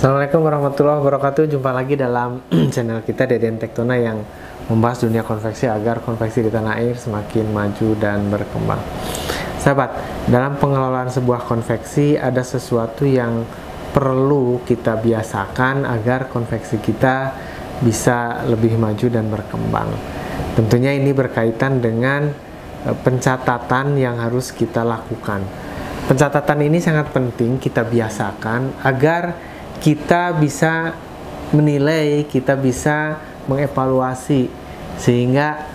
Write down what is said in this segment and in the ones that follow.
Assalamualaikum warahmatullahi wabarakatuh. Jumpa lagi dalam channel kita Deden Tektona yang membahas dunia konveksi agar konveksi di tanah air semakin maju dan berkembang. Sahabat, dalam pengelolaan sebuah konveksi ada sesuatu yang perlu kita biasakan agar konveksi kita bisa lebih maju dan berkembang. Tentunya ini berkaitan dengan pencatatan yang harus kita lakukan. Pencatatan ini sangat penting kita biasakan agar kita bisa menilai, kita bisa mengevaluasi sehingga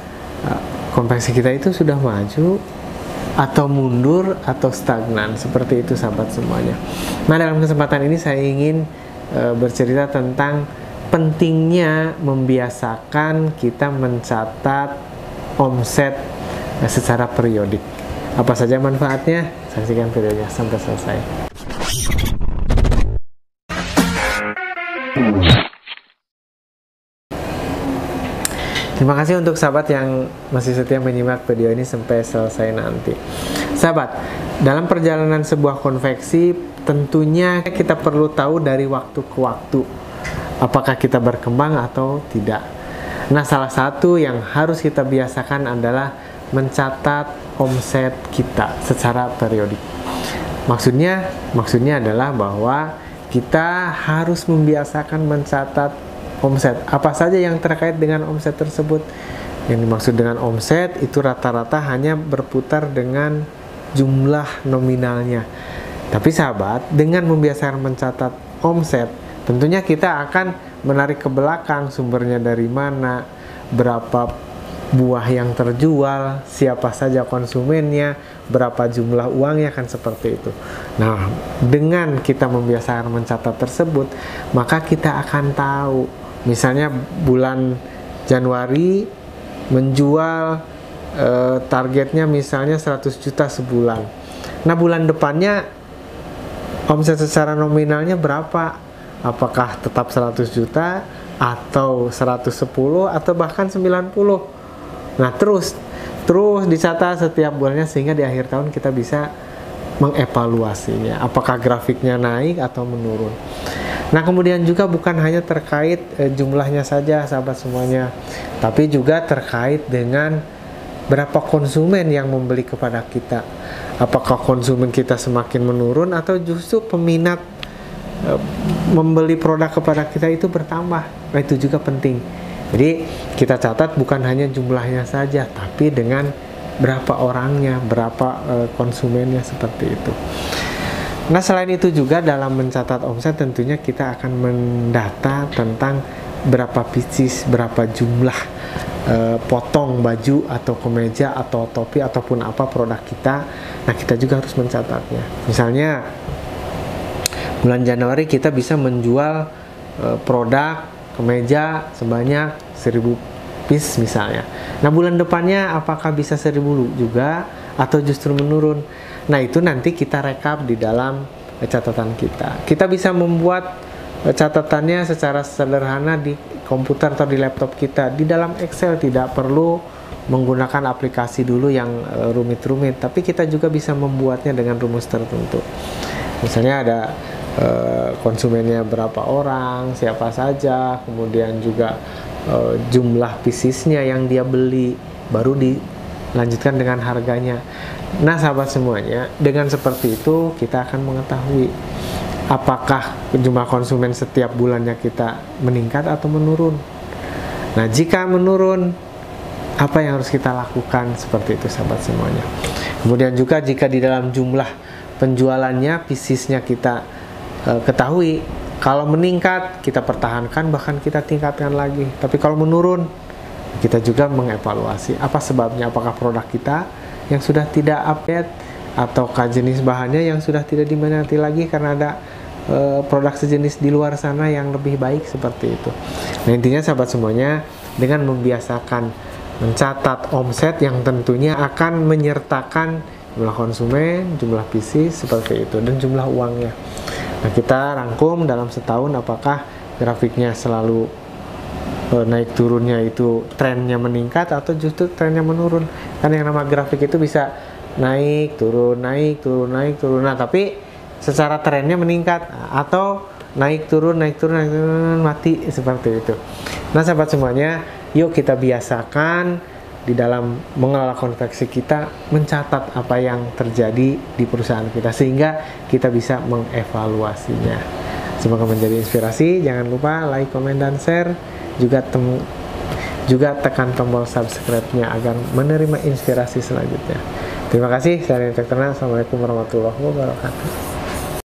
konveksi kita itu sudah maju atau mundur atau stagnan, seperti itu sahabat semuanya. Nah, dalam kesempatan ini saya ingin bercerita tentang pentingnya membiasakan kita mencatat omset secara periodik. Apa saja manfaatnya? Saksikan videonya sampai selesai. Terima kasih untuk sahabat yang masih setia menyimak video ini sampai selesai nanti. Sahabat, dalam perjalanan sebuah konveksi tentunya kita perlu tahu dari waktu ke waktu apakah kita berkembang atau tidak. Nah, salah satu yang harus kita biasakan adalah mencatat omset kita secara periodik. Maksudnya adalah bahwa kita harus membiasakan mencatat omset. Apa saja yang terkait dengan omset tersebut? Yang dimaksud dengan omset itu rata-rata hanya berputar dengan jumlah nominalnya. Tapi sahabat, dengan membiasakan mencatat omset, tentunya kita akan menarik ke belakang sumbernya dari mana, berapa buah yang terjual, siapa saja konsumennya, berapa jumlah uangnya, kan seperti itu. Nah, dengan kita membiasakan mencatat tersebut, maka kita akan tahu. Misalnya bulan Januari menjual targetnya misalnya 100 juta sebulan. Nah, bulan depannya omset secara nominalnya berapa? Apakah tetap 100 juta atau 110 atau bahkan 90? Nah, terus dicatat setiap bulannya sehingga di akhir tahun kita bisa mengevaluasinya. Apakah grafiknya naik atau menurun? Nah, kemudian juga bukan hanya terkait jumlahnya saja sahabat semuanya, tapi juga terkait dengan berapa konsumen yang membeli kepada kita. Apakah konsumen kita semakin menurun atau justru peminat membeli produk kepada kita itu bertambah. Nah, itu juga penting. Jadi kita catat bukan hanya jumlahnya saja, tapi dengan berapa orangnya, berapa konsumennya, seperti itu. Nah, selain itu juga dalam mencatat omset tentunya kita akan mendata tentang berapa pieces, berapa jumlah potong baju atau kemeja atau topi ataupun apa produk kita. Nah, kita juga harus mencatatnya. Misalnya bulan Januari kita bisa menjual produk kemeja sebanyak 1000 piece misalnya. Nah, bulan depannya apakah bisa 1000 juga atau justru menurun? Nah, itu nanti kita rekap di dalam catatan kita. Kita bisa membuat catatannya secara sederhana di komputer atau di laptop kita. Di dalam Excel tidak perlu menggunakan aplikasi dulu yang rumit-rumit, tapi kita juga bisa membuatnya dengan rumus tertentu. Misalnya ada konsumennya berapa orang, siapa saja, kemudian juga jumlah piecesnya yang dia beli, baru dilanjutkan dengan harganya. Nah, sahabat semuanya, dengan seperti itu kita akan mengetahui apakah jumlah konsumen setiap bulannya kita meningkat atau menurun. Nah, jika menurun, apa yang harus kita lakukan? Seperti itu sahabat semuanya. Kemudian juga jika di dalam jumlah penjualannya, piecesnya kita ketahui, kalau meningkat kita pertahankan, bahkan kita tingkatkan lagi. Tapi kalau menurun, kita juga mengevaluasi apa sebabnya. Apakah produk kita yang sudah tidak update, ataukah jenis bahannya yang sudah tidak diminati lagi karena ada produk sejenis di luar sana yang lebih baik, seperti itu. Nah, intinya sahabat semuanya, dengan membiasakan mencatat omset yang tentunya akan menyertakan jumlah konsumen, jumlah pieces, seperti itu, dan jumlah uangnya. Nah, kita rangkum dalam setahun apakah grafiknya selalu naik turunnya itu trennya meningkat atau justru trennya menurun. Kan yang nama grafik itu bisa naik turun, naik turun, naik turun. Nah, tapi secara trennya meningkat, atau naik turun, mati seperti itu. Nah sahabat semuanya, yuk kita biasakan di dalam mengelola konveksi kita mencatat apa yang terjadi di perusahaan kita sehingga kita bisa mengevaluasinya. Semoga menjadi inspirasi. Jangan lupa like, komen, dan share. Juga tekan tombol subscribe-nya agar menerima inspirasi selanjutnya. Terima kasih. Saya Rintek Terna. Assalamualaikum warahmatullahi wabarakatuh.